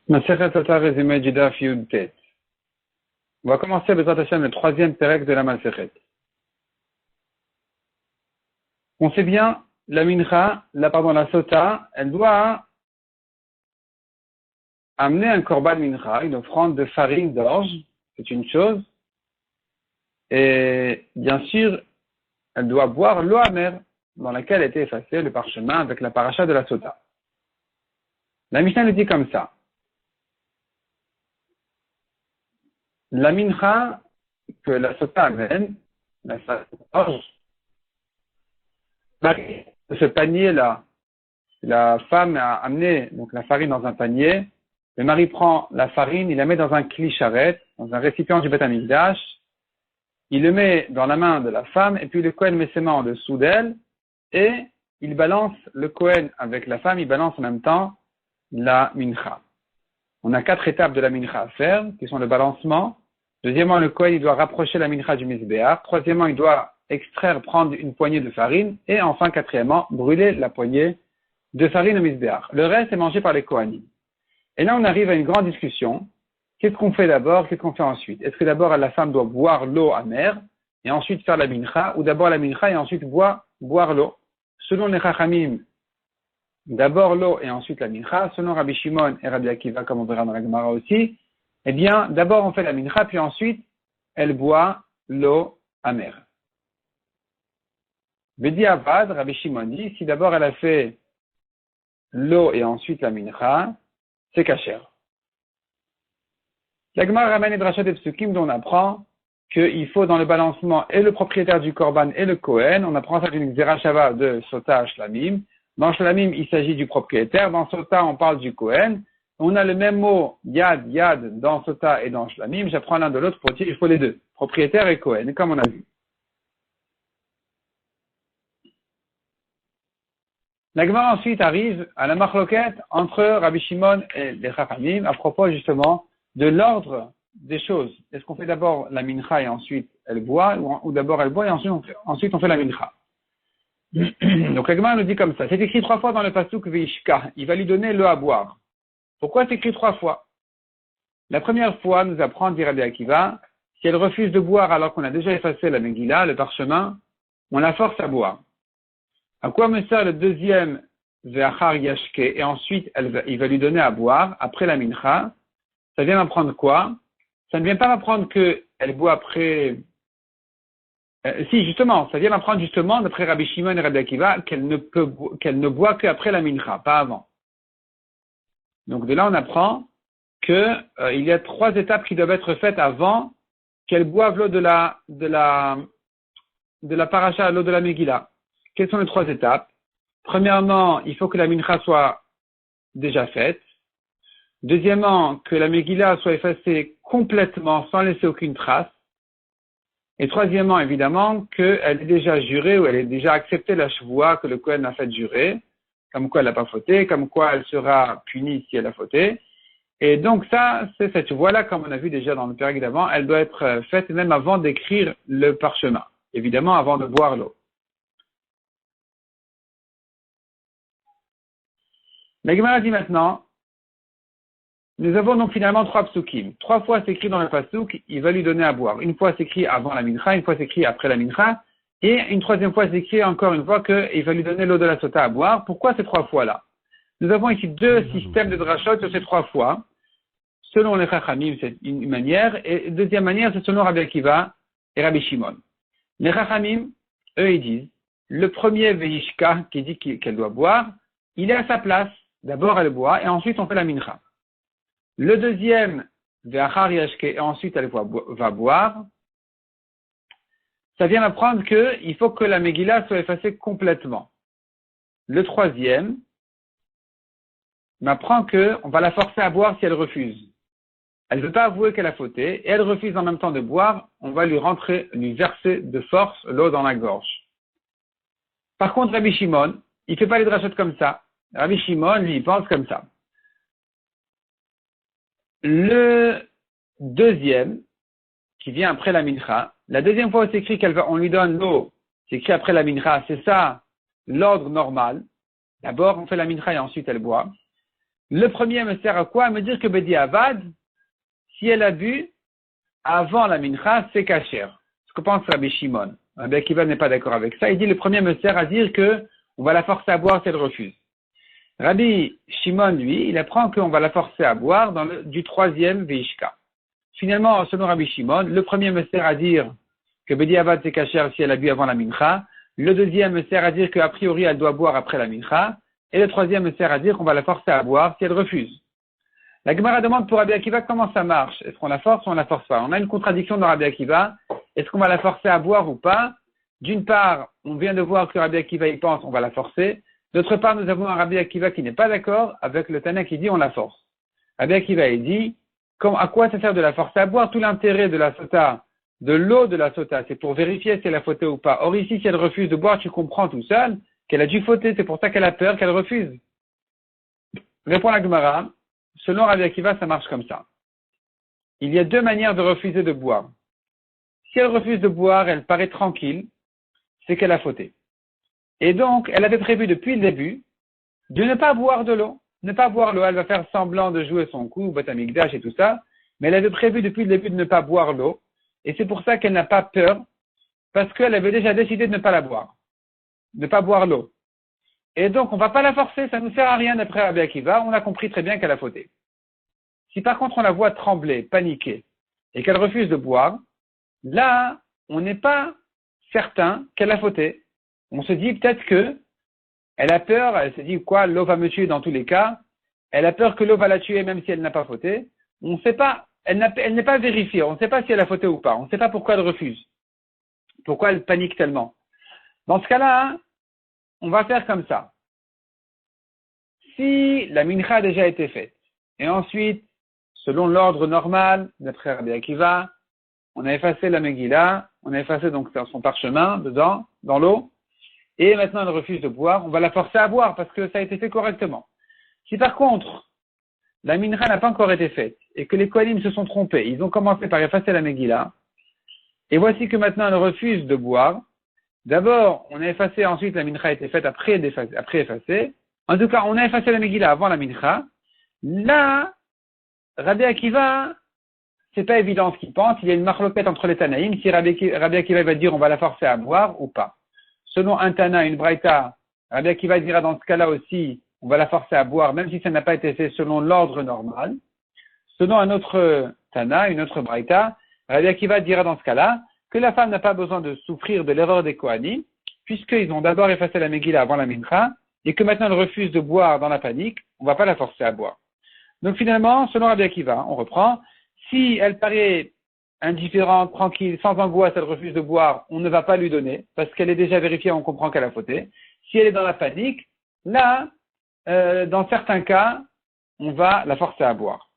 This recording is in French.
Masechet Sota résumé du Daf Yud Tet. On va commencer Bezrat Hashem le troisième pérec de la Masechet. On sait bien, la Sota, elle doit amener un korban mincha, une offrande de farine d'orge, c'est une chose. Et bien sûr, elle doit boire l'eau amère dans laquelle était effacé le parchemin avec la paracha de la Sota. La Mishnah le dit comme ça. La mincha que la Sota amène, la d'orge, de ce panier-là, la femme a amené donc la farine dans un panier. Le mari prend la farine, il la met dans un kli charret, dans un récipient du Beth Amikdash. Il le met dans la main de la femme et puis le Kohen met ses mains en dessous d'elle et il balance le Kohen avec la femme, il balance en même temps la mincha. On a 4 étapes de la mincha à faire, qui sont le balancement. Deuxièmement, le Kohen il doit rapprocher la mincha du Mizbeach. Troisièmement, il doit prendre une poignée de farine. Et enfin, quatrièmement, brûler la poignée de farine au Mizbeach. Le reste est mangé par les Kohanim. Et là, on arrive à une grande discussion. Qu'est-ce qu'on fait d'abord? Qu'est-ce qu'on fait ensuite? Est-ce que d'abord la femme doit boire l'eau amère et ensuite faire la mincha, ou d'abord la mincha et ensuite boire l'eau? Selon les Chachamim, d'abord l'eau et ensuite la mincha. Selon Rabbi Shimon et Rabbi Akiva, comme on verra dans la Gemara aussi, eh bien, d'abord on fait la mincha, puis ensuite elle boit l'eau amère. Bedi Avad, Rabbi Shimon dit, si d'abord elle a fait l'eau et ensuite la mincha, c'est kasher. La Gemara ramène les drachot et psukim dont on apprend qu'il faut dans le balancement et le propriétaire du korban et le Kohen. On apprend ça d'une Xerashava de Sota Shlamim. Dans Shlamim, il s'agit du propriétaire. Dans Sota, on parle du Kohen. On a le même mot yad dans Sota et dans Shlamim. J'apprends l'un de l'autre pour dire qu'il faut les deux, propriétaire et Kohen, comme on a vu. La Gemara ensuite arrive à la machloket entre Rabbi Shimon et les Chachamim à propos justement de l'ordre des choses. Est-ce qu'on fait d'abord la mincha et ensuite elle boit, ou d'abord elle boit et ensuite on fait la mincha? Donc la Gemara nous dit comme ça. C'est écrit 3 fois dans le pasuk Veishka. Il va lui donner l'eau à boire. Pourquoi c'est écrit 3 fois? La première fois nous apprend, dit Rabbi Akiva, si elle refuse de boire alors qu'on a déjà effacé la Megillah, le parchemin, on la force à boire. À quoi me sert le deuxième Ve'achar Yashke et ensuite il va lui donner à boire après la mincha? Ça vient m'apprendre quoi? Ça ne vient pas m'apprendre qu'elle boit après. Si, justement, ça vient m'apprendre justement, d'après Rabbi Shimon et Rabbi Akiva, qu'elle ne boit qu'après la mincha, pas avant. Donc de là, on apprend que il y a 3 étapes qui doivent être faites avant qu'elle boive l'eau de la paracha, l'eau de la Megillah. Quelles sont les 3 étapes? Premièrement, il faut que la mincha soit déjà faite. Deuxièmement, que la Megillah soit effacée complètement sans laisser aucune trace. Et troisièmement, évidemment, qu'elle est déjà jurée ou elle est déjà accepté la chevoua que le Kohen a fait jurer, comme quoi elle n'a pas fauté, comme quoi elle sera punie si elle a fauté. Et donc ça, c'est cette chevoua-là, comme on a vu déjà dans le pérec d'avant, elle doit être faite même avant d'écrire le parchemin. Évidemment, avant de boire l'eau. La Gemara dit maintenant, nous avons donc finalement 3 psukim. 3 fois c'est écrit dans le pasuk, il va lui donner à boire. Une fois c'est écrit avant la mincha, une fois c'est écrit après la mincha, et une troisième fois c'est écrit encore une fois qu'il va lui donner l'eau de la sota à boire. Pourquoi ces 3 fois-là? Nous avons ici 2 systèmes de drachot sur ces 3 fois. Selon les Chachamim, c'est une manière, et deuxième manière, c'est selon Rabbi Akiva et Rabbi Shimon. Les Chachamim, eux, ils disent, le premier Veishka qui dit qu'elle doit boire, il est à sa place. D'abord elle boit, et ensuite on fait la mincha. Le deuxième, Ve'achar Yashke, et ensuite elle va boire. Ça vient m'apprendre qu'il faut que la Megillah soit effacée complètement. Le troisième m'apprend qu'on va la forcer à boire si elle refuse. Elle ne veut pas avouer qu'elle a fauté, et elle refuse en même temps de boire, on va lui verser de force l'eau dans la gorge. Par contre, Rabbi Shimon, il ne fait pas les drachotes comme ça. Rabbi Shimon, lui, il pense comme ça. Le deuxième, qui vient après la mincha, la deuxième fois où c'est écrit on lui donne l'eau, c'est écrit après la mincha, c'est ça l'ordre normal. D'abord on fait la mincha et ensuite elle boit. Le premier me sert à quoi? À me dire que Bedi Avad, si elle a bu avant la mincha, c'est kasher. Ce que pense Rabbi Shimon. Rabbi Akiva n'est pas d'accord avec ça. Il dit le premier me sert à dire que on va la forcer à boire si elle refuse. Rabbi Shimon, lui, il apprend qu'on va la forcer à boire du troisième Veishka. Finalement, selon Rabbi Shimon, le premier me sert à dire que Bedi Avad c'est kasher si elle a bu avant la mincha. Le deuxième me sert à dire qu'a priori elle doit boire après la mincha. Et le troisième me sert à dire qu'on va la forcer à boire si elle refuse. La Gemara demande pour Rabbi Akiva comment ça marche. Est-ce qu'on la force ou on la force pas? On a une contradiction dans Rabbi Akiva. Est-ce qu'on va la forcer à boire ou pas? D'une part, on vient de voir que Rabbi Akiva y pense, on va la forcer. D'autre part, nous avons un Rabbi Akiva qui n'est pas d'accord avec le Tana qui dit on la force. Rabbi Akiva il dit à quoi ça sert de la forcer à boire? Tout l'intérêt de la sota, de l'eau de la sota, c'est pour vérifier si elle a fauté ou pas. Or ici, si elle refuse de boire, tu comprends tout seul qu'elle a dû fauter. C'est pour ça qu'elle a peur, qu'elle refuse. Répond la Gemara. Selon Rabbi Akiva, ça marche comme ça. Il y a deux manières de refuser de boire. Si elle refuse de boire, elle paraît tranquille, c'est qu'elle a fauté. Et donc, elle avait prévu depuis le début de ne pas boire de l'eau. Ne pas boire l'eau, elle va faire semblant de jouer son coup, Beth Amikdash et tout ça, mais elle avait prévu depuis le début de ne pas boire l'eau, et c'est pour ça qu'elle n'a pas peur, parce qu'elle avait déjà décidé de ne pas la boire, de ne pas boire l'eau. Et donc, on ne va pas la forcer, ça ne nous sert à rien d'après Rabbi Akiva, on a compris très bien qu'elle a fauté. Si par contre on la voit trembler, paniquer, et qu'elle refuse de boire, là, on n'est pas certain qu'elle a fauté. On se dit peut-être que elle a peur, elle se dit quoi, l'eau va me tuer dans tous les cas, elle a peur que l'eau va la tuer même si elle n'a pas fauté. On ne sait pas, elle n'est pas vérifiée, on ne sait pas si elle a fauté ou pas, on ne sait pas pourquoi elle refuse, pourquoi elle panique tellement. Dans ce cas-là, on va faire comme ça. Si la mincha a déjà été faite, et ensuite, selon l'ordre normal, d'après Rabbi Akiva, on a effacé la Megillah, on a effacé donc son parchemin dedans, dans l'eau, et maintenant elle refuse de boire, on va la forcer à boire parce que ça a été fait correctement. Si par contre, la mincha n'a pas encore été faite, et que les Kohanim se sont trompés, ils ont commencé par effacer la Megillah, et voici que maintenant elle refuse de boire, d'abord, on a effacé, ensuite la mincha a été faite après effacer. En tout cas, on a effacé la Megillah avant la mincha. Là, Rabbi Akiva, c'est pas évident ce qu'il pense. Il y a une marloquette entre les Tanaïm. Si Rabbi Akiva va dire on va la forcer à boire ou pas. Selon un Tana, une Braïta, Rabbi Akiva dira dans ce cas-là aussi on va la forcer à boire, même si ça n'a pas été fait selon l'ordre normal. Selon un autre Tana, une autre Braïta, Rabbi Akiva dira dans ce cas-là que la femme n'a pas besoin de souffrir de l'erreur des Kohanim, puisqu'ils ont d'abord effacé la Megillah avant la mincha, et que maintenant elle refuse de boire dans la panique, on ne va pas la forcer à boire. Donc finalement, selon Rabbi Akiva, on reprend, si elle paraît indifférente, tranquille, sans angoisse, elle refuse de boire, on ne va pas lui donner, parce qu'elle est déjà vérifiée, on comprend qu'elle a fauté. Si elle est dans la panique, là, dans certains cas, on va la forcer à boire.